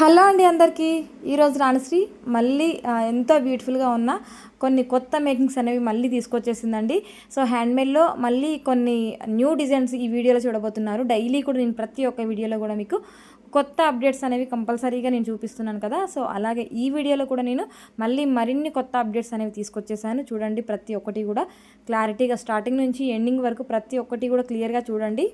Hello అండి అందరికీ. ఈరోజు రాణిశ్రీ మళ్ళీ ఎంతో బ్యూటిఫుల్గా ఉన్న కొన్ని కొత్త మేకింగ్స్ అనేవి మళ్ళీ తీసుకొచ్చేసిందండి. సో హ్యాండ్మేడ్లో మళ్ళీ కొన్ని న్యూ డిజైన్స్ ఈ వీడియోలో చూడబోతున్నారు. డైలీ కూడా నేను ప్రతి ఒక్క వీడియోలో కూడా మీకు కొత్త అప్డేట్స్ అనేవి కంపల్సరీగా నేను చూపిస్తున్నాను కదా. సో అలాగే ఈ వీడియోలో కూడా నేను మళ్ళీ మరిన్ని కొత్త అప్డేట్స్ అనేవి తీసుకొచ్చేసాను. చూడండి, ప్రతి ఒక్కటి కూడా క్లారిటీగా స్టార్టింగ్ నుంచి ఎండింగ్ వరకు ప్రతి ఒక్కటి కూడా క్లియర్గా చూడండి.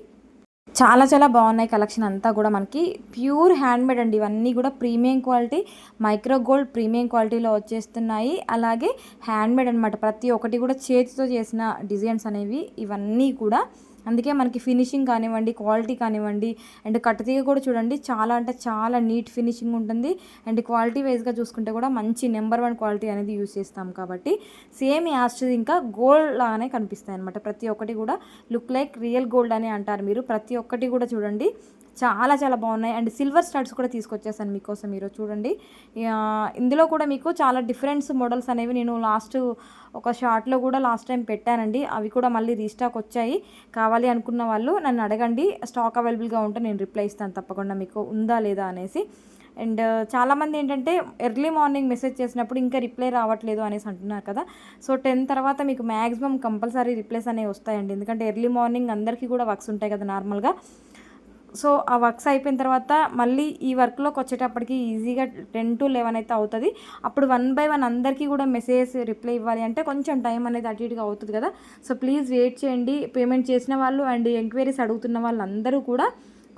చాలా చాలా బాగున్నాయి. కలెక్షన్ అంతా కూడా మనకి ప్యూర్ హ్యాండ్మేడ్ అండి. ఇవన్నీ కూడా premium quality, micro gold premium క్వాలిటీలో వచ్చేస్తున్నాయి. అలాగే హ్యాండ్మేడ్ అనమాట. ప్రతి ఒక్కటి కూడా చేతితో చేసిన డిజైన్స్ అనేవి ఇవన్నీ కూడా. అందుకే మనకి ఫినిషింగ్ కానివ్వండి, క్వాలిటీ కానివ్వండి, అండ్ కట్టుతీగ కూడా చూడండి చాలా అంటే చాలా నీట్ ఫినిషింగ్ ఉంటుంది. అండ్ క్వాలిటీ వైజ్గా చూసుకుంటే కూడా మంచి నెంబర్ 1 క్వాలిటీ అనేది యూజ్ చేస్తాం కాబట్టి సేమ్ యాస్టిజ్ ఇంకా గోల్డ్ లాగానే కనిపిస్తాయి అనమాట. ప్రతి ఒక్కటి కూడా లుక్ లైక్ రియల్ గోల్డ్ అని అంటారు మీరు. ప్రతి ఒక్కటి కూడా చూడండి చాలా చాలా బాగున్నాయి. అండ్ సిల్వర్ స్టడ్స్ కూడా తీసుకొచ్చేసాను మీకోసం. ఈరోజు చూడండి, ఇందులో కూడా మీకు చాలా డిఫరెంట్స్ మోడల్స్ అనేవి నేను ఒక షార్ట్లో కూడా లాస్ట్ టైం పెట్టానండి. అవి కూడా మళ్ళీ రీస్టాక్ వచ్చాయి. కావాలి అనుకున్న వాళ్ళు నన్ను అడగండి, స్టాక్ అవైలబుల్గా ఉంటే నేను రిప్లై ఇస్తాను తప్పకుండా, మీకు ఉందా లేదా అనేసి. అండ్ చాలామంది ఏంటంటే ఎర్లీ మార్నింగ్ మెసేజ్ చేసినప్పుడు ఇంకా రిప్లై రావట్లేదు అనేసి అంటున్నారు కదా. సో 10 తర్వాత మీకు మ్యాక్సిమం కంపల్సరీ రిప్లైస్ అనేవి వస్తాయండి. ఎందుకంటే ఎర్లీ మార్నింగ్ అందరికీ కూడా వర్క్స్ ఉంటాయి కదా నార్మల్గా. సో ఆ వర్క్స్ అయిపోయిన తర్వాత మళ్ళీ ఈ వర్క్లోకి వచ్చేటప్పటికి ఈజీగా 10 to 11 అయితే అవుతుంది. అప్పుడు 1 by 1 అందరికీ కూడా మెసేజ్ రిప్లై ఇవ్వాలి అంటే కొంచెం టైం అనేది అటు ఇటుగా అవుతుంది కదా. సో ప్లీజ్ వెయిట్ చేయండి. పేమెంట్ చేసిన వాళ్ళు అండ్ ఎంక్వైరీస్ అడుగుతున్న వాళ్ళందరూ కూడా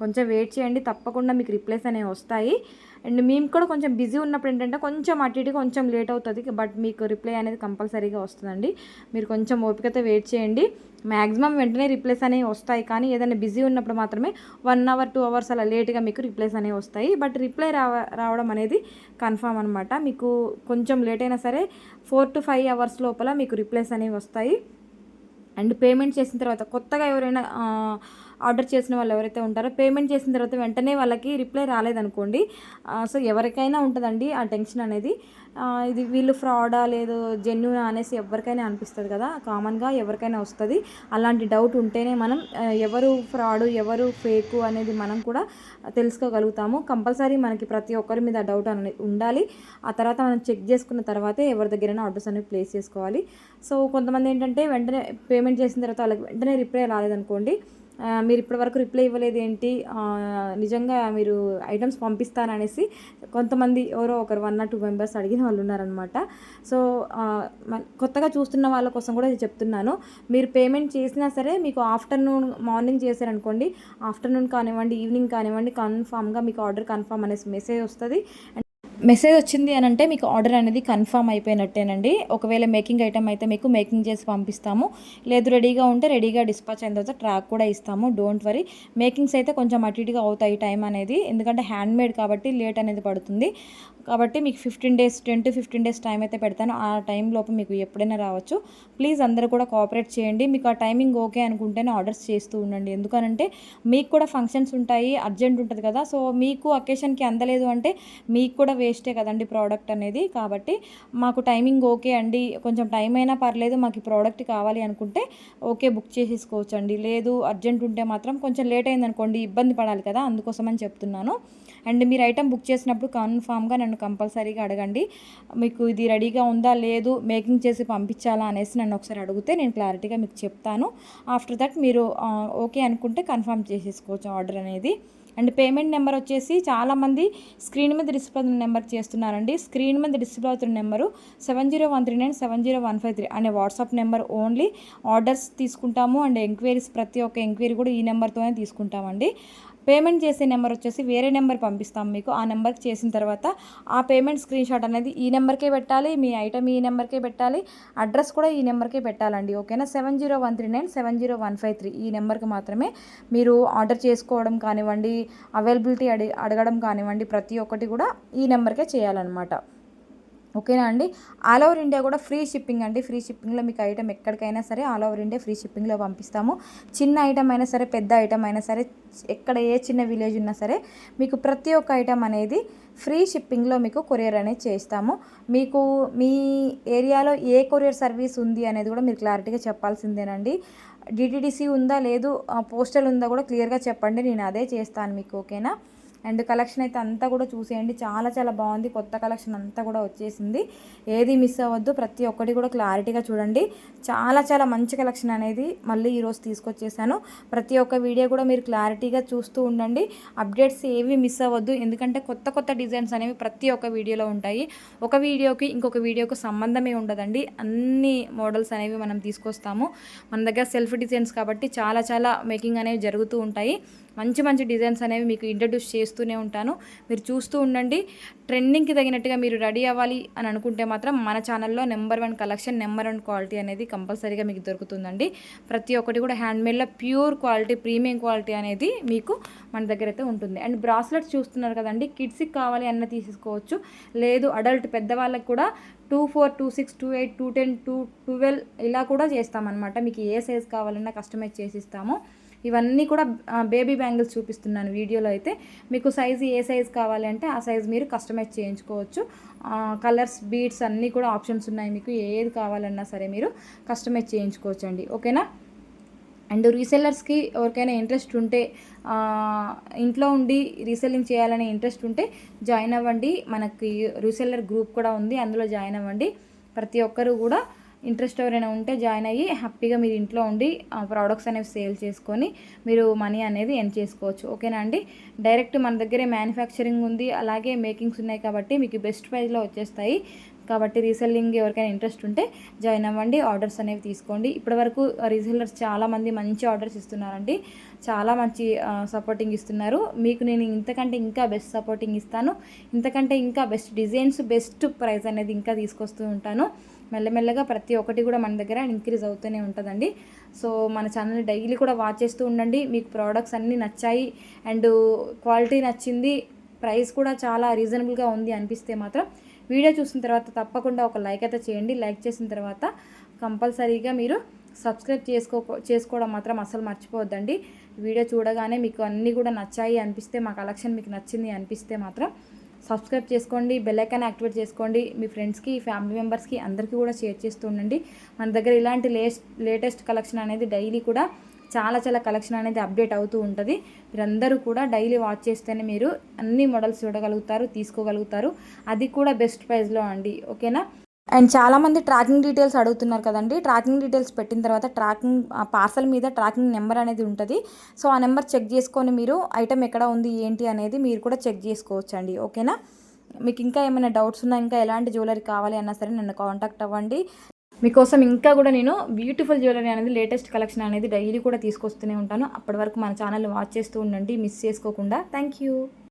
కొంచెం వెయిట్ చేయండి. తప్పకుండా మీకు రిప్లైస్ అనేవి వస్తాయి. అండ్ మేము కూడా కొంచెం బిజీ ఉన్నప్పుడు ఏంటంటే కొంచెం అటు ఇటు కొంచెం లేట్ అవుతుంది, బట్ మీకు రిప్లై అనేది కంపల్సరీగా వస్తుందండి. మీరు కొంచెం ఓపికతో వెయిట్ చేయండి. మ్యాక్సిమం వెంటనే రిప్లైస్ అనేవి వస్తాయి, కానీ ఏదైనా బిజీ ఉన్నప్పుడు మాత్రమే 1 hour 2 hours అలా లేట్గా మీకు రిప్లైస్ అనేవి వస్తాయి. బట్ రిప్లై రావడం అనేది కన్ఫామ్ అనమాట. మీకు కొంచెం లేట్ అయినా సరే 4 to 5 hours లోపల మీకు రిప్లైస్ అనేవి వస్తాయి. అండ్ పేమెంట్ చేసిన తర్వాత కొత్తగా ఎవరైనా ఆర్డర్ చేసిన వాళ్ళు ఎవరైతే ఉంటారో పేమెంట్ చేసిన తర్వాత వెంటనే వాళ్ళకి రిప్లై రాలేదనుకోండి, సో ఎవరికైనా ఉంటుందండి ఆ టెన్షన్ అనేది. ఇది వీళ్ళు ఫ్రాడా లేదు జెన్యూనా అనేసి ఎవరికైనా అనిపిస్తుంది కదా, కామన్గా ఎవరికైనా వస్తుంది. అలాంటి డౌట్ ఉంటేనే మనం ఎవరు ఫ్రాడు ఎవరు ఫేకు అనేది మనం కూడా తెలుసుకోగలుగుతాము. కంపల్సరీ మనకి ప్రతి ఒక్కరి మీద డౌట్ అనేది ఉండాలి. ఆ తర్వాత మనం చెక్ చేసుకున్న తర్వాతే ఎవరి దగ్గరైనా ఆర్డర్స్ అనేవి ప్లేస్ చేసుకోవాలి. సో కొంతమంది ఏంటంటే వెంటనే పేమెంట్ చేసిన తర్వాత వాళ్ళకి వెంటనే రిప్లై రాలేదనుకోండి, మీరు ఇప్పటివరకు రిప్లై ఇవ్వలేదు ఏంటి, నిజంగా మీరు ఐటమ్స్ పంపిస్తారనేసి కొంతమంది ఎవరో ఒకరు 1 or 2 members అడిగిన వాళ్ళు ఉన్నారనమాట. సో కొత్తగా చూస్తున్న వాళ్ళ కోసం కూడా ఇది చెప్తున్నాను. మీరు పేమెంట్ చేసినా సరే మీకు మార్నింగ్ చేశారనుకోండి, ఆఫ్టర్నూన్ కానివ్వండి ఈవినింగ్ కానివ్వండి కన్ఫామ్గా మీకు ఆర్డర్ కన్ఫామ్ అనేసి మెసేజ్ వస్తుంది. మెసేజ్ వచ్చింది అని అంటే మీకు ఆర్డర్ అనేది కన్ఫామ్ అయిపోయినట్టేనండి. ఒకవేళ మేకింగ్ ఐటమ్ అయితే మీకు మేకింగ్ చేసి పంపిస్తాము, లేదు రెడీగా ఉంటే రెడీగా డిస్పాచ్ అయిన తర్వాత ట్రాక్ కూడా ఇస్తాము. Don't worry. మేకింగ్స్ అయితే కొంచెం అటు ఇటుగా అవుతాయి టైం అనేది, ఎందుకంటే హ్యాండ్మేడ్ కాబట్టి లేట్ అనేది పడుతుంది. కాబట్టి మీకు 10 to 15 days టైం అయితే పెడతాను. ఆ టైం లోపు మీకు ఎప్పుడైనా రావచ్చు. ప్లీజ్ అందరూ కూడా కోఆపరేట్ చేయండి. మీకు ఆ టైమింగ్ ఓకే అనుకుంటేనే ఆర్డర్స్ చేస్తూ ఉండండి. ఎందుకనంటే మీకు కూడా ఫంక్షన్స్ ఉంటాయి, అర్జెంట్ ఉంటుంది కదా. సో మీకు అకేషన్కి అందలేదు అంటే మీకు కూడా వేస్టే కదండి ప్రోడక్ట్ అనేది. కాబట్టి మాకు టైమింగ్ ఓకే అండి, కొంచెం టైం అయినా పర్లేదు, మాకు ఈ ప్రోడక్ట్ కావాలి అనుకుంటే ఓకే బుక్ చేసేసుకోవచ్చు అండి. లేదు అర్జెంట్ ఉంటే మాత్రం కొంచెం లేట్ అయిందనుకోండి ఇబ్బంది పడాలి కదా, అందుకోసమని చెప్తున్నాను. అండ్ మీరు ఐటమ్ బుక్ చేసినప్పుడు కన్ఫామ్గా నన్ను కంపల్సరీగా అడగండి, మీకు ఇది రెడీగా ఉందా లేదు మేకింగ్ చేసి పంపించాలా అనేసి నన్ను ఒకసారి అడిగితే నేను క్లారిటీగా మీకు చెప్తాను. ఆఫ్టర్ దట్ మీరు ఓకే అనుకుంటే కన్ఫర్మ్ చేసేసుకోవచ్చు ఆర్డర్ అనేది. అండ్ పేమెంట్ నెంబర్ వచ్చేసి చాలామంది స్క్రీన్ మీద డిస్ప్లే అవుతున్న నెంబర్ చేస్తున్నారండి. స్క్రీన్ మీద డిస్ప్లే అవుతున్న నెంబరు 7013970153 అనే వాట్సాప్ నెంబర్ ఓన్లీ. ఆర్డర్స్ తీసుకుంటాము అండ్ ఎంక్వైరీస్ ప్రతి ఒక్క ఎంక్వైరీ కూడా ఈ నెంబర్తోనే తీసుకుంటామండి. పేమెంట్ చేసే నెంబర్ వచ్చేసి వేరే నెంబర్ పంపిస్తాం మీకు. ఆ నెంబర్కి చేసిన తర్వాత ఆ పేమెంట్ స్క్రీన్ షాట్ అనేది ఈ నెంబర్కే పెట్టాలి, మీ ఐటమ్ ఈ నెంబర్కే పెట్టాలి, అడ్రస్ కూడా ఈ నెంబర్కే పెట్టాలండి. ఓకేనా? 7013970153 ఈ నెంబర్కి మాత్రమే మీరు ఆర్డర్ చేసుకోవడం కానివ్వండి, అవైలబిలిటీ అడగడం కానివ్వండి, ప్రతి ఒక్కటి కూడా ఈ నెంబర్కే చేయాలన్నమాట. ఓకేనా అండి? ఆల్ ఓవర్ ఇండియా కూడా ఫ్రీ షిప్పింగ్ అండి. ఫ్రీ షిప్పింగ్లో మీకు ఐటమ్ ఎక్కడికైనా సరే ఆల్ ఓవర్ ఇండియా ఫ్రీ షిప్పింగ్లో పంపిస్తాము. చిన్న ఐటమ్ అయినా సరే పెద్ద ఐటమ్ అయినా సరే, ఎక్కడ ఏ చిన్న విలేజ్ ఉన్నా సరే మీకు ప్రతి ఒక్క ఐటమ్ అనేది ఫ్రీ షిప్పింగ్లో మీకు కొరియర్ అనేది చేస్తాము. మీకు మీ ఏరియాలో ఏ కొరియర్ సర్వీస్ ఉంది అనేది కూడా మీరు క్లారిటీగా చెప్పాల్సిందేనండి. డిటిడిసి ఉందా లేదు పోస్టల్ ఉందా కూడా క్లియర్గా చెప్పండి, నేను అదే చేస్తాను మీకు. ఓకేనా? అండ్ కలెక్షన్ అయితే అంతా కూడా చూసేయండి, చాలా చాలా బాగుంది. కొత్త కలెక్షన్ అంతా కూడా వచ్చేసింది, ఏది మిస్ అవ్వద్దు, ప్రతి ఒక్కటి కూడా క్లారిటీగా చూడండి. చాలా చాలా మంచి కలెక్షన్ అనేది మళ్ళీ ఈరోజు తీసుకొచ్చేసాను. ప్రతి ఒక్క వీడియో కూడా మీరు క్లారిటీగా చూస్తూ ఉండండి, అప్డేట్స్ ఏవి మిస్ అవ్వద్దు. ఎందుకంటే కొత్త కొత్త డిజైన్స్ అనేవి ప్రతి ఒక్క వీడియోలో ఉంటాయి. ఒక వీడియోకి ఇంకొక వీడియోకి సంబంధమే ఉండదండి, అన్ని మోడల్స్ అనేవి మనం తీసుకొస్తాము. మన దగ్గర సెల్ఫ్ డిజైన్స్ కాబట్టి చాలా చాలా మేకింగ్ అనేవి జరుగుతూ ఉంటాయి. మంచి మంచి డిజైన్స్ అనేవి మీకు ఇంట్రడ్యూస్ చేస్తూనే ఉంటాను, మీరు చూస్తూ ఉండండి. ట్రెండింగ్కి తగినట్టుగా మీరు రెడీ అవ్వాలి అని అనుకుంటే మాత్రం మన ఛానల్లో నెంబర్ 1 కలెక్షన్, నెంబర్ 1 క్వాలిటీ అనేది కంపల్సరీగా మీకు దొరుకుతుందండి. ప్రతి ఒక్కటి కూడా హ్యాండ్మేడ్లో ప్యూర్ క్వాలిటీ, ప్రీమియం క్వాలిటీ అనేది మీకు మన దగ్గర అయితే ఉంటుంది. అండ్ బ్రాస్లెట్స్ చూస్తున్నారు కదండి, కిడ్స్కి కావాలి అన్న తీసుకోవచ్చు, లేదు అడల్ట్ పెద్దవాళ్ళకి కూడా 24, 26, 28, 210, 212 ఇలా కూడా చేస్తామన్నమాట. మీకు ఏ సైజ్ కావాలన్నా కస్టమైజ్ చేసి ఇస్తాము. ఇవన్నీ కూడా బేబీ బ్యాంగిల్స్ చూపిస్తున్నాను వీడియోలో అయితే. మీకు సైజు ఏ సైజ్ కావాలి అంటే ఆ సైజ్ మీరు కస్టమైజ్ చేయించుకోవచ్చు. కలర్స్, బీడ్స్ అన్నీ కూడా ఆప్షన్స్ ఉన్నాయి, మీకు ఏది కావాలన్నా సరే మీరు కస్టమైజ్ చేయించుకోవచ్చు అండి, ఓకేనా. అండ్ రీసెల్లర్స్కి ఎవరికైనా ఇంట్రెస్ట్ ఉంటే, ఇంట్లో ఉండి రీసెల్లింగ్ చేయాలనే ఇంట్రెస్ట్ ఉంటే జాయిన్ అవ్వండి. మనకి రీసెల్లర్ గ్రూప్ కూడా ఉంది, అందులో జాయిన్ అవ్వండి. ప్రతి ఒక్కరు కూడా ఇంట్రెస్ట్ ఎవరైనా ఉంటే జాయిన్ అయ్యి హ్యాపీగా మీరు ఇంట్లో ఉండి ప్రోడక్ట్స్ అనేవి సేల్ చేసుకొని మీరు మనీ అనేది ఎర్న్ చేసుకోవచ్చు, ఓకేనా అండి. డైరెక్ట్ మన దగ్గరే మ్యానుఫ్యాక్చరింగ్ ఉంది, అలాగే మేకింగ్స్ ఉన్నాయి కాబట్టి మీకు బెస్ట్ ప్రైస్లో వచ్చేస్తాయి. కాబట్టి రీసెల్లింగ్ ఎవరికైనా ఇంట్రెస్ట్ ఉంటే జాయిన్ అవ్వండి, ఆర్డర్స్ అనేవి తీసుకోండి. ఇప్పటివరకు రీసెల్లర్స్ చాలామంది మంచి ఆర్డర్స్ ఇస్తున్నారండి, చాలా మంచి సపోర్టింగ్ ఇస్తున్నారు. మీకు నేను ఇంతకంటే ఇంకా బెస్ట్ సపోర్టింగ్ ఇస్తాను, ఇంతకంటే ఇంకా బెస్ట్ డిజైన్స్, బెస్ట్ ప్రైస్ అనేది ఇంకా తీసుకొస్తూ ఉంటాను. మెల్లమెల్లగా ప్రతి ఒక్కటి కూడా మన దగ్గర ఇంక్రీజ్ అవుతూనే ఉంటుందండి. సో మన ఛానల్ డైలీ కూడా వాచ్ చేస్తూ ఉండండి. మీకు ప్రోడక్ట్స్ అన్నీ నచ్చాయి అండ్ క్వాలిటీ నచ్చింది, ప్రైస్ కూడా చాలా రీజనబుల్గా ఉంది అనిపిస్తే మాత్రం వీడియో చూసిన తర్వాత తప్పకుండా ఒక లైక్ అయితే చేయండి. లైక్ చేసిన తర్వాత కంపల్సరీగా మీరు సబ్స్క్రైబ్ చేసుకోవడం మాత్రం అసలు మర్చిపోవద్దండి. వీడియో చూడగానే మీకు అన్నీ కూడా నచ్చాయి అనిపిస్తే, మా కలెక్షన్ మీకు నచ్చింది అనిపిస్తే మాత్రం సబ్స్క్రైబ్ చేసుకోండి, బెల్ ఐకాన్ యాక్టివేట్ చేసుకోండి. మీ ఫ్రెండ్స్కి, ఫ్యామిలీ మెంబర్స్కి అందరికీ కూడా షేర్ చేస్తూ ఉండండి. మన దగ్గర ఇలాంటి లేటెస్ట్ కలెక్షన్ అనేది డైలీ కూడా చాలా చాలా కలెక్షన్ అనేది అప్డేట్ అవుతూ ఉంటుంది. మీరందరూ కూడా డైలీ వాచ్ చేస్తేనే మీరు అన్ని మోడల్స్ చూడగలుగుతారు, తీసుకోగలుగుతారు, అది కూడా బెస్ట్ ప్రైస్లో అండి, ఓకేనా. అండ్ చాలామంది ట్రాకింగ్ డీటెయిల్స్ అడుగుతున్నారు కదండి. ట్రాకింగ్ డీటెయిల్స్ పెట్టిన తర్వాత పార్సల్ మీద ట్రాకింగ్ నెంబర్ అనేది ఉంటుంది. సో ఆ నెంబర్ చెక్ చేసుకొని మీరు ఐటమ్ ఎక్కడ ఉంది ఏంటి అనేది మీరు కూడా చెక్ చేసుకోవచ్చు అండి, ఓకేనా. మీకు ఇంకా ఏమైనా డౌట్స్ ఉన్నా, ఇంకా ఎలాంటి జ్యువెలరీ కావాలి అన్నా సరే నన్ను కాంటాక్ట్ అవ్వండి. మీకోసం ఇంకా కూడా నేను బ్యూటిఫుల్ జ్యువెలరీ అనేది, లేటెస్ట్ కలెక్షన్ అనేది డైలీ కూడా తీసుకొస్తూనే ఉంటాను. అప్పటి వరకు మన ఛానల్ వాచ్ చేస్తూ ఉండండి, మిస్ చేసుకోకుండా. Thank you.